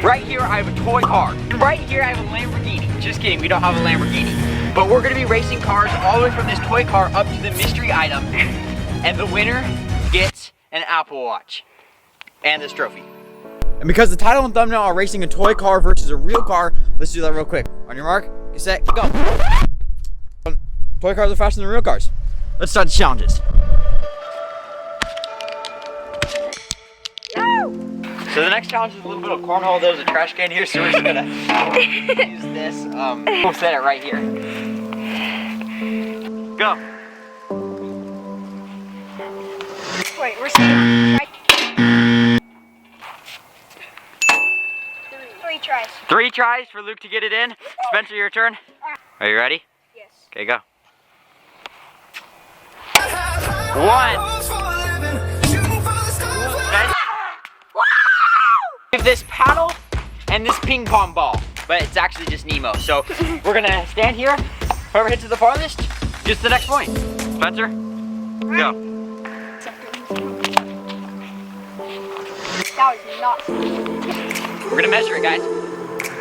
Right here, I have a toy car. And right here, I have a Lamborghini. Just kidding, we don't have a Lamborghini. But we're gonna be racing cars all the way from this toy car up to the mystery item. And the winner gets an Apple Watch and this trophy. And because the title and thumbnail are racing a toy car versus a real car, let's do that real quick. On your mark, get set, go. Toy cars are faster than real cars. Let's start the challenges. So the next challenge is a little bit of cornhole. There's a trash can here, so we're just gonna use this. We'll set it right here. Go. Wait, we're setting right. 3 tries. 3 tries for Luke to get it in. Spencer, your turn. Are you ready? Yes. Okay, go. 1. Give this paddle and this ping pong ball, but it's actually just Nemo. So we're gonna stand here. Whoever hits it the farthest gets the next point. Spencer, go. That was not. We're gonna measure it, guys.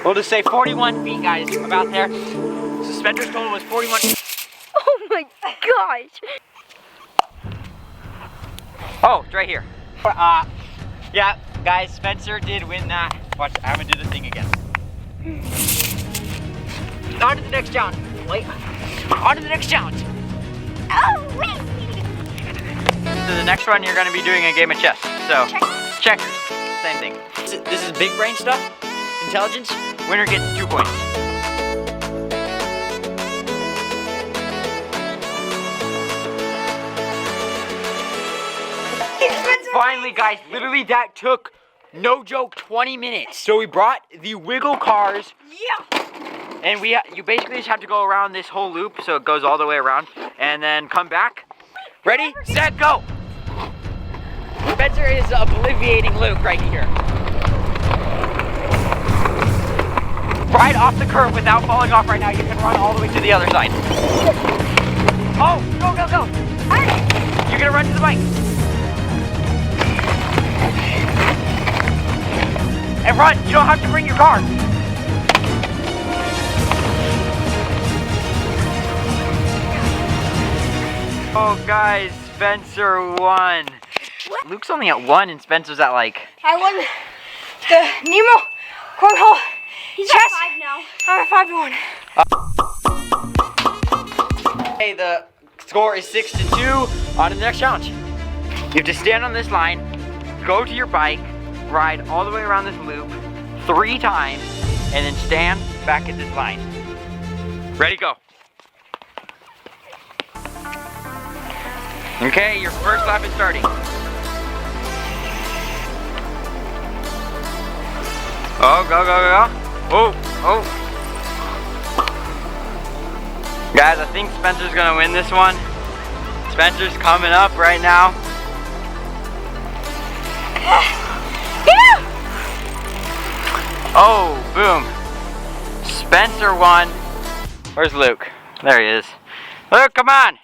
We'll just say 41 feet, guys, about there. So Spencer's total was 41. Oh my gosh. Oh, it's right here. Yeah, guys, Spencer did win that. Watch, I'm gonna do the thing again. On to the next challenge. Wait. On to the next challenge. Oh, wait. So the next one, you're gonna be doing a game of chess. So, checkers, same thing. This is big brain stuff, intelligence. Winner gets 2 points. Finally, guys, literally that took, no joke, 20 minutes. So we brought the wiggle cars. Yeah. And you basically just have to go around this whole loop, so it goes all the way around, and then come back. Ready, set, go. Spencer is obliviating Luke right here. Ride off the curb without falling off right now. You can run all the way to the other side. Oh, go, go, go. You're gonna run to the bike. And run, you don't have to bring your car. Oh guys, Spencer won. What? Luke's only at 1 and Spencer's at like... I won the Nemo cornhole. He's chess. At 5 now. I'm at 5-1. Okay, the score is 6-2. On to the next challenge. You have to stand on this line, go to your bike, ride all the way around this loop 3 times, and then stand back at this line. Ready, go. Okay, your first lap is starting. Oh, go, go, go. Oh, oh. Guys, I think Spencer's gonna win this one. Spencer's coming up right now. Oh, boom. Spencer won. Where's Luke? There he is. Luke, come on.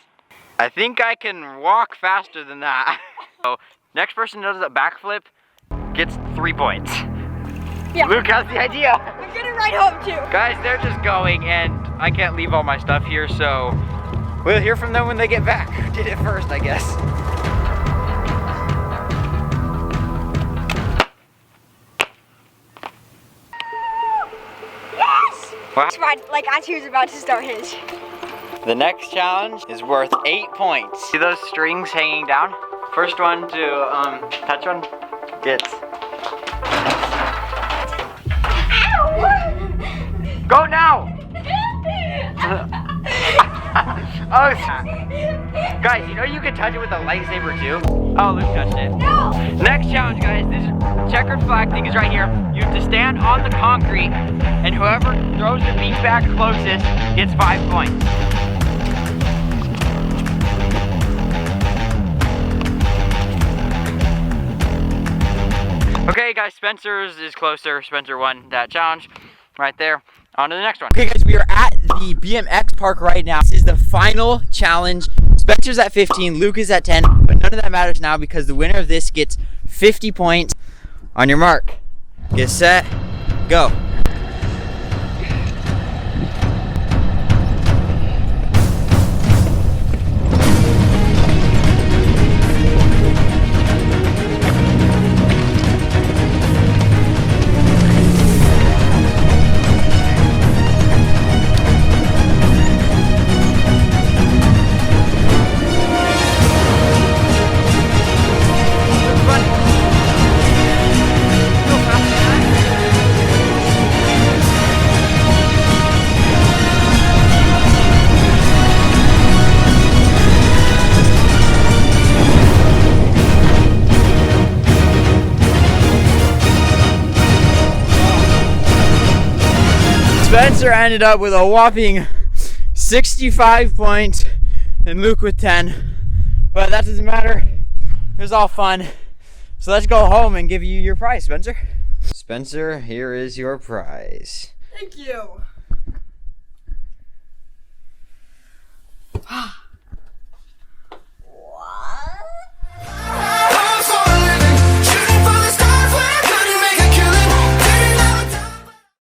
I think I can walk faster than that. So, next person does a backflip gets 3 points. Yeah. Luke has the idea. I'm gonna ride home too. Guys, they're just going and I can't leave all my stuff here, so we'll hear from them when they get back. Who did it first, I guess. Yes! What? Ride like as he was about to start his. The next challenge is worth 8 points. See those strings hanging down? First one to touch one gets... Go now! Oh, guys, you know you can touch it with a lightsaber too? Oh, Luke touched it. No! Next challenge, guys, this checkered flag thing is right here. You have to stand on the concrete, and whoever throws the beanbag closest gets 5 points. Okay, guys, Spencer's is closer. Spencer won that challenge right there. On to the next one. Okay, guys, we are at the BMX Park right now. This is the final challenge. Spencer's at 15, Luke is at 10, but none of that matters now because the winner of this gets 50 points. On your mark, get set, Go. Spencer ended up with a whopping 65 points and Luke with 10. But that doesn't matter. It was all fun. So let's go home and give you your prize, Spencer. Spencer, here is your prize. Thank you.